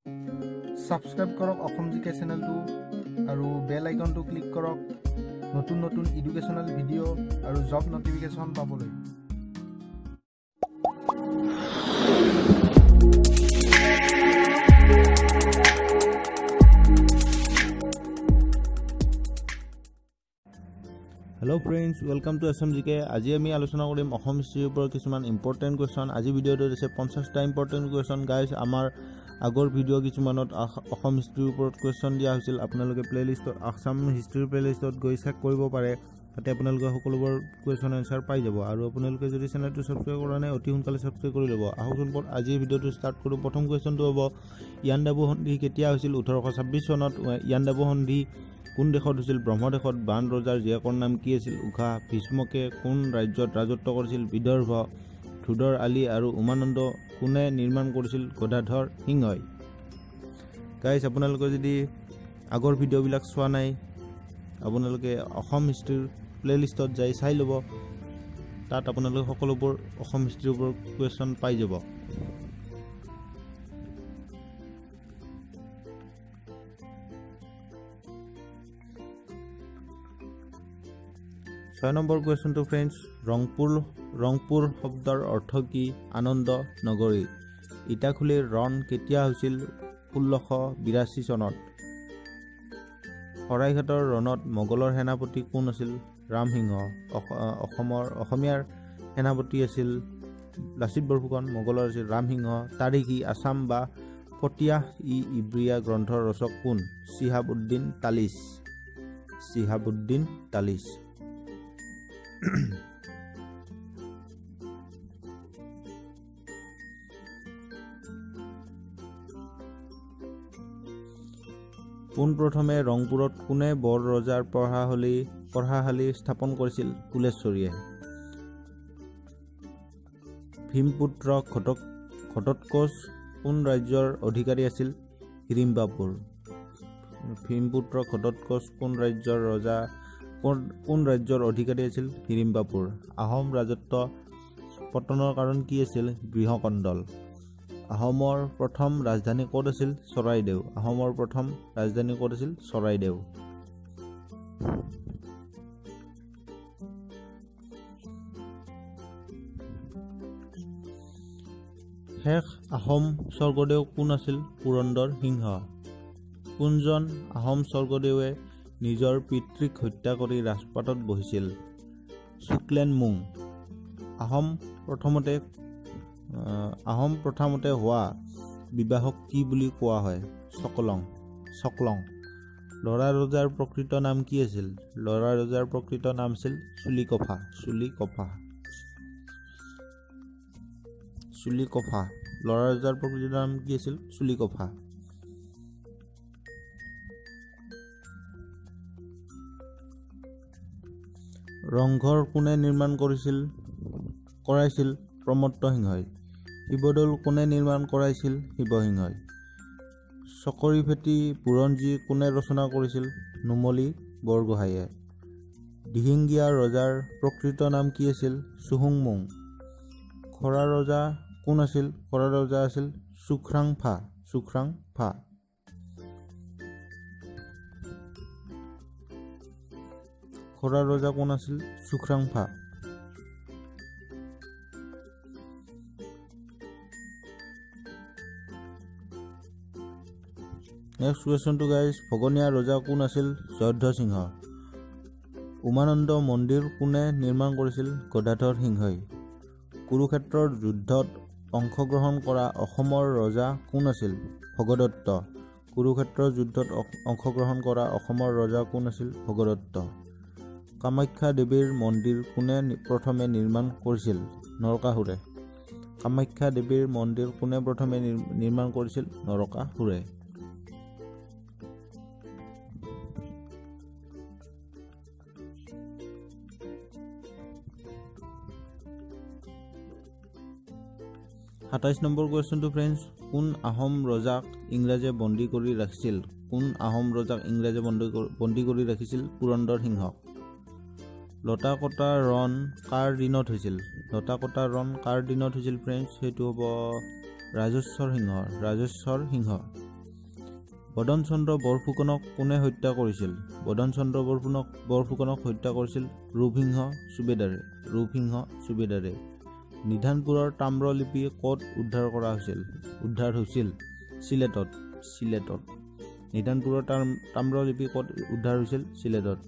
Subscribe কৰক অসম জিকে চেনেলটো আৰু বেল আইকনটো ক্লিক কৰক নতুন নতুন এডুকেশ্যনাল ভিডিঅ' আৰু জব নটিফিকেশ্যন পাবলৈ। Hello friends, welcome to Assam JK. আজি আমি আলোচনা কৰিম অসম হিষ্ট্ৰীৰ ওপৰত কিছুমান ইম্পৰ্টেণ্ট কুৱেশ্যন। আজি ভিডিঅ'টো দিছে 50টা ইম্পৰ্টেণ্ট কুৱেশ্যন। গাইজ, আমাৰ আগৰ ভিডিঅ' কিছুমানত অসম হিষ্ট্ৰীৰ ওপৰত কুৱেশ্যন দিয়া হৈছিল। আপোনালোকে প্লেলিষ্টত আসাম হিষ্ট্ৰীৰ প্লেলিষ্টত গৈ চেক কৰিব পাৰে। তাতে আপোনালোকে সকলোবোৰ কুৱেশ্যন এনচাৰ পাই যাব। আৰু আপোনালোকে যদি চেনেলটো ছাবস্ক্ৰাইব কৰা নাই অতি সোনকালে ছাবস্ক্ৰাইব কৰি ল'ব। আহকচোন আজিৰ ভিডিঅ'টো ষ্টাৰ্ট কৰোঁ। প্ৰথম কুৱেশ্যনটো হ'ব, ইয়াণ্ডাবু সন্ধি কেতিয়া হৈছিল? 1826 চনত। ইয়াণ্ডাবু সন্ধি কোন দেশত হৈছিল? ব্ৰহ্মদেশত। বান ৰজাৰ জীয়েকৰ নাম কি আছিল? উষা। ভীষ্মকে কোন ৰাজ্যত ৰাজত্ব কৰিছিল? বিদৰ্ভ। ধুদৰ আলি আৰু উমানন্দ কোনে নিৰ্মাণ কৰিছিল? গদাধৰ সিংহই। গাইজ, আপোনালোকে যদি আগৰ ভিডিঅ'বিলাক চোৱা নাই আপোনালোকে অসম হিষ্ট্ৰীৰ প্লেলিষ্টত যাই চাই ল'ব। তাত আপোনালোকে সকলোবোৰ অসম হিষ্ট্ৰীৰ ওপৰত কুৱেশ্যন পাই যাব। ছয় নম্বৰ কুৱেশ্যনটো ফ্ৰেণ্ডছ, ৰংপুৰ শব্দৰ অৰ্থ কি? আনন্দ নগৰী। ইটাখুলিৰ ৰণ কেতিয়া হৈছিল? 1682 চনত। শৰাইঘাটৰ ৰণত মোগলৰ সেনাপতি কোন আছিল? ৰামসিংহ। অসমীয়াৰ সেনাপতি আছিল লাচিত বৰফুকন, মোগলৰ আছিল ৰামসিংহ। তাৰিখী আছাম বা ফটিয়াহ ই ইব্ৰিয়া গ্ৰন্থৰ ৰচক কোন? চিহাবুদ্দিন তালিচ। পোনপ্ৰথমে ৰংপুৰত কোনে বৰ ৰজাৰ পঢ়াশালী স্থাপন কৰিছিল? কুলেশ্বৰীয়ে। ভীমপুত্ৰ ঘটোৎকচ কোন ৰাজ্যৰ অধিকাৰী আছিল? হিড়িম্বাপুৰ। ভীমপুত্ৰ ঘটোৎকচ কোন ৰাজ্যৰ অধিকাৰী আছিল? হিড়িম্বাপুৰ। আহোম ৰাজত্ব পতনৰ কাৰণ কি আছিল? গৃহকন্দল। আহোমৰ প্ৰথম ৰাজধানী ক'ত আছিল? চৰাইদেউ। শেষ আহোম স্বৰ্গদেউ কোন আছিল? পুৰন্দৰ সিংহ। কোনজন আহোম স্বৰ্গদেৱে নিজৰ পিতৃক হত্যা কৰি ৰাজপাটত বহিছিল? চুকলেনমুং। আহোম প্ৰথমতে হোৱা বিবাহক কি বুলি কোৱা হয়? চকলং। ল'ৰা ৰজাৰ প্ৰকৃত নাম কি আছিল? ল'ৰা ৰজাৰ প্ৰকৃত নাম আছিল চুলিকফা। ল'ৰা ৰজাৰ প্ৰকৃত নাম কি আছিল? চুলিকফা। ৰংঘৰ কোনে নিৰ্মাণ কৰাইছিল? প্ৰমত্ত সিংহই। শিৱদৌল কোনে নিৰ্মাণ কৰাইছিল? শিৱসিংহই। চকৰি ফেটি বুৰঞ্জী কোনে ৰচনা কৰিছিল? নুমলী বৰগোহাঁইয়ে। দিহিঙীয়া ৰজাৰ প্ৰকৃত নাম কি আছিল? চুহুংমুং। খৰা ৰজা কোন আছিল? খৰা ৰজা আছিল চুখ্ৰাংফা। খৰা ৰজা কোন আছিল? চুখ্ৰাংফা। নেক্সট কুৱেশ্যনটো গাইজ, ভগনীয়া ৰজা কোন আছিল? জয়ধ্বজ সিংহ। উমানন্দ মন্দিৰ কোনে নিৰ্মাণ কৰিছিল? গদাধৰ সিংহই। কুৰুক্ষেত্ৰৰ যুদ্ধত অংশগ্ৰহণ কৰা অসমৰ ৰজা কোন আছিল? ভগদত্ত। কুৰুক্ষেত্ৰৰ যুদ্ধত অংশগ্ৰহণ কৰা অসমৰ ৰজা কোন আছিল? ভগদত্ত। কামাখ্যা দেৱীৰ মন্দিৰ কোনে প্ৰথমে নিৰ্মাণ কৰিছিল? নৰকাসুৰে। কামাখ্যা দেৱীৰ মন্দিৰ কোনে প্ৰথমে নিৰ্মাণ কৰিছিল? নৰকাসুৰে। সাতাইশ নম্বৰ কুৱেশ্যনটো ফ্ৰেণ্ডছ, কোন আহোম ৰজাক ইংৰাজে বন্দী কৰি ৰাখিছিল? পুৰন্দৰ সিংহক। লতা কটা ৰণ কাৰ দিনত হৈছিল? ফ্ৰেণ্ডছ? সেইটো হ'ব ৰাজেশ্বৰ সিংহ। বদন চন্দ্ৰ বৰফুকনক কোনে হত্যা কৰিছিল? বদন চন্দ্ৰ বৰফুকনক হত্যা কৰিছিল ৰূপসিংহ সুবেদাৰে। নিধানপুৰৰ তাম্ৰলিপি ক'ত উদ্ধাৰ হৈছিল? চিলেটত। নিধানপুৰৰ তাম্ৰলিপি ক'ত উদ্ধাৰ হৈছিল? চিলেটত।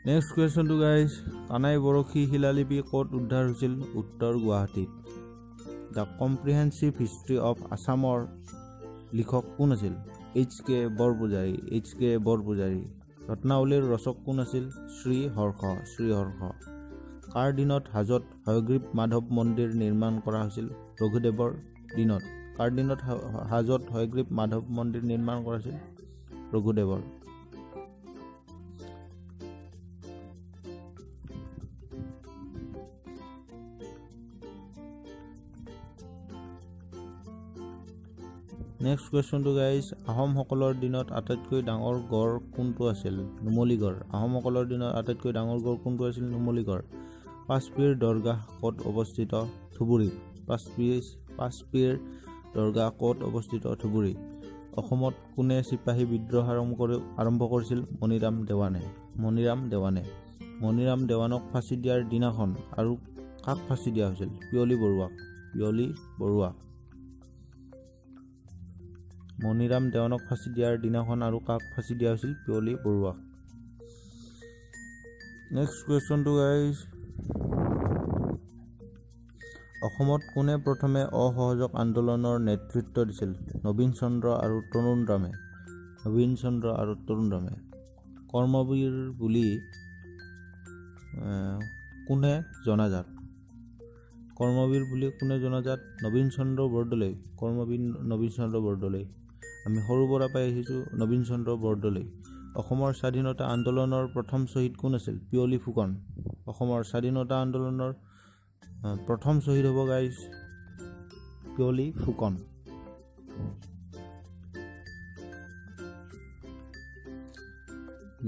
নেক্সট কুৱেশ্যনটো গাইজ, কানাই বৰশী শিলালিপি ক'ত উদ্ধাৰ হৈছিল? উত্তৰ গুৱাহাটীত। দ্য কম্প্ৰিহেনচিভ হিষ্ট্ৰী অফ আছামৰ লিখক কোন আছিল? H.K. বৰপূজাৰী। ৰত্নাৱলীৰ ৰচক কোন আছিল? শ্ৰী হৰ্ষ। কাৰ দিনত হাজোত হয়গ্ৰীৱ মাধৱ মন্দিৰ নিৰ্মাণ কৰা হৈছিল? ৰঘুদেৱৰ দিনত। কাৰ দিনত হাজোত হয়গ্ৰীৱ মাধৱ মন্দিৰ নিৰ্মাণ কৰা হৈছিল? ৰঘুদেৱৰ। নেক্সট কুৱেশ্যনটো গাইজ, আহোমসকলৰ দিনত আটাইতকৈ ডাঙৰ গড় কোনটো আছিল? নুমলীগড়। আহোমসকলৰ দিনত আটাইতকৈ ডাঙৰ গড় কোনটো আছিল? নুমলীগড়। পাঁচপীৰ দৰগাহ ক'ত অৱস্থিত? ধুবুৰীত। পাঁচপীৰ দৰগাহ ক'ত অৱস্থিত? ধুবুৰী। অসমত কোনে চিপাহী বিদ্ৰোহ আৰম্ভ কৰিছিল? মণিৰাম দেৱানে। মণিৰাম দেৱানক ফাঁচি দিয়াৰ দিনাখন আৰু কাক ফাঁচি দিয়া হৈছিল? পিয়লি বৰুৱাক। মণিৰাম দেৱানক ফাঁচি দিয়াৰ দিনাখন আৰু কাক ফাঁচি দিয়া হৈছিল? পিয়লি বৰুৱাক। নেক্সট কুৱেশ্যনটো গাইজ, অসমত কোনে প্ৰথমে অসহযোগ আন্দোলনৰ নেতৃত্ব দিছিল? নবীন চন্দ্ৰ আৰু তৰুণ ৰামে। কৰ্মবীৰ বুলি কোনে জনাজাত? নবীন চন্দ্ৰ বৰদলৈ। আমি সৰু পৰা পাই আহিছোঁ নবীন চন্দ্ৰ বৰদলৈ। অসমৰ স্বাধীনতা আন্দোলনৰ প্ৰথম শ্বহীদ কোন আছিল? পিয়লি ফুকন। অসমৰ স্বাধীনতা আন্দোলনৰ প্ৰথম শ্বহীদ হ'ব গাইজ পিয়লি ফুকন।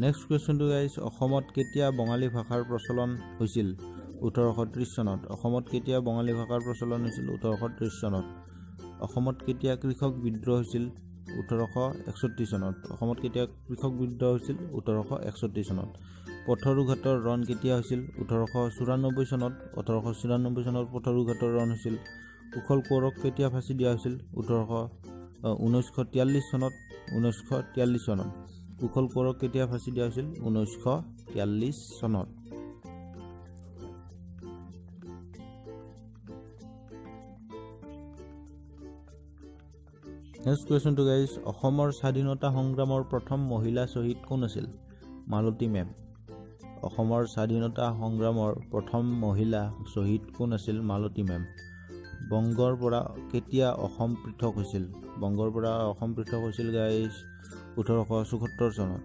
নেক্সট কুৱেশ্যনটো গাইজ, অসমত কেতিয়া বঙালী ভাষাৰ প্ৰচলন হৈছিল? 1830 চনত। অসমত কেতিয়া বঙালী ভাষাৰ প্ৰচলন হৈছিল? 1830 চনত। অসমত কেতিয়া কৃষক বিদ্ৰোহ হৈছিল? 1861 চনত। অসমত কেতিয়া কৃষক বিদ্ৰোহ হৈছিল? 1861 চনত। পথৰুঘাটৰ ৰণ কেতিয়া হৈছিল? 1894 চনত। 1894 চনত পথৰুঘাটৰ ৰণ হৈছিল। কুশল কোঁৱৰক কেতিয়া ফাঁচি দিয়া হৈছিল? 1943 চনত। কুশল কোঁৱৰক কেতিয়া ফাঁচি দিয়া হৈছিল? 1943 চনত। নেক্সট কুৱেশ্যনটো গাইজ, অসমৰ স্বাধীনতা সংগ্ৰামৰ প্ৰথম মহিলা শ্বহীদ কোন আছিল? মালতী মেম। অসমৰ স্বাধীনতা সংগ্ৰামৰ প্ৰথম মহিলা শ্বহীদ কোন আছিল? মালতী মেম। বংগৰ পৰা কেতিয়া অসম পৃথক হৈছিল? গাইজ 1874 চনত।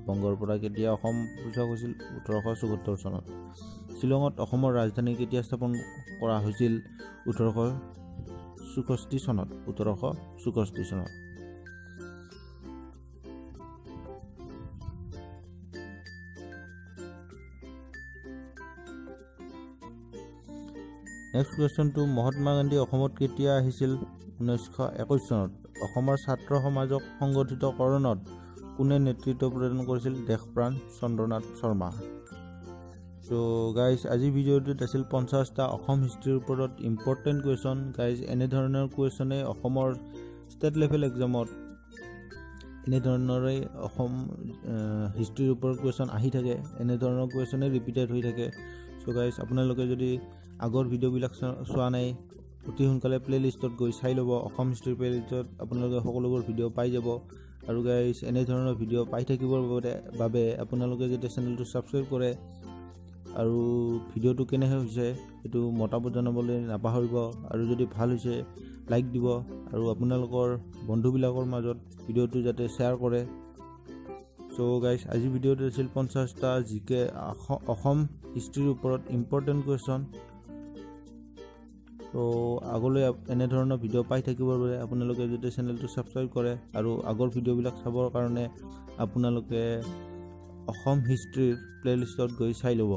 বংগৰ পৰা কেতিয়া অসম পৃথক হৈছিল? 1874 চনত। শ্বিলঙত অসমৰ ৰাজধানী কেতিয়া স্থাপন কৰা হৈছিল? 1864 চনত। নেক্সট কুৱেশ্যনটো, মহাত্মা গান্ধী অসমত কেতিয়া আহিছিল? 1921 চনত। অসমৰ ছাত্ৰ সমাজক সংগঠিতকৰণত কোনে নেতৃত্ব প্ৰদান কৰিছিল? দেশপ্ৰাণ চন্দ্ৰনাথ শৰ্মা। চ' গাইজ, আজিৰ ভিডিঅ'টোত আছিল 50টা অসম হিষ্ট্ৰীৰ ওপৰত ইম্পৰ্টেণ্ট কুৱেশ্যন। গাইজ, এনেধৰণৰ কুৱেশ্যনে অসমৰ ষ্টেট লেভেল এক্সামত এনেধৰণৰে অসম হিষ্ট্ৰীৰ ওপৰত কুৱেশ্যন আহি থাকে। এনেধৰণৰ কুৱেশ্যনে ৰিপিটেড হৈ থাকে। চ' গাইজ, আপোনালোকে যদি আগৰ ভিডিঅ'বিলাক চোৱা নাই, অতি সোনকালে প্লে'লিষ্টত গৈ চাই ল'ব। অসম হিষ্ট্ৰীৰ প্লে'লিষ্টত আপোনালোকে সকলোবোৰ ভিডিঅ' পাই যাব। আৰু গাইজ, এনেধৰণৰ ভিডিঅ' পাই থাকিবৰ বাবে আপোনালোকে যদি চেনেলটো ছাবস্ক্ৰাইব কৰে আৰু ভিডিঅ'টো কেনে হৈছে সেইটো মতামত জনাবলৈ নাপাহৰিব। আৰু যদি ভাল হৈছে লাইক দিব আৰু আপোনালোকৰ বন্ধুবিলাকৰ মাজত ভিডিঅ'টো যাতে শ্বেয়াৰ কৰে। চ' গাইজ, আজিৰ ভিডিঅ'টো আছিল 50টা জিকে অসম হিষ্ট্ৰীৰ ওপৰত ইম্পৰ্টেণ্ট কুৱেশ্যন। ত' আগলৈ এনেধৰণৰ ভিডিঅ' পাই থাকিবৰ বাবে আপোনালোকে যদি চেনেলটো ছাবস্ক্ৰাইব কৰে আৰু আগৰ ভিডিঅ'বিলাক চাবৰ কাৰণে আপোনালোকে অসম হিষ্ট্ৰীৰ প্লে'লিষ্টত গৈ চাই ল'ব।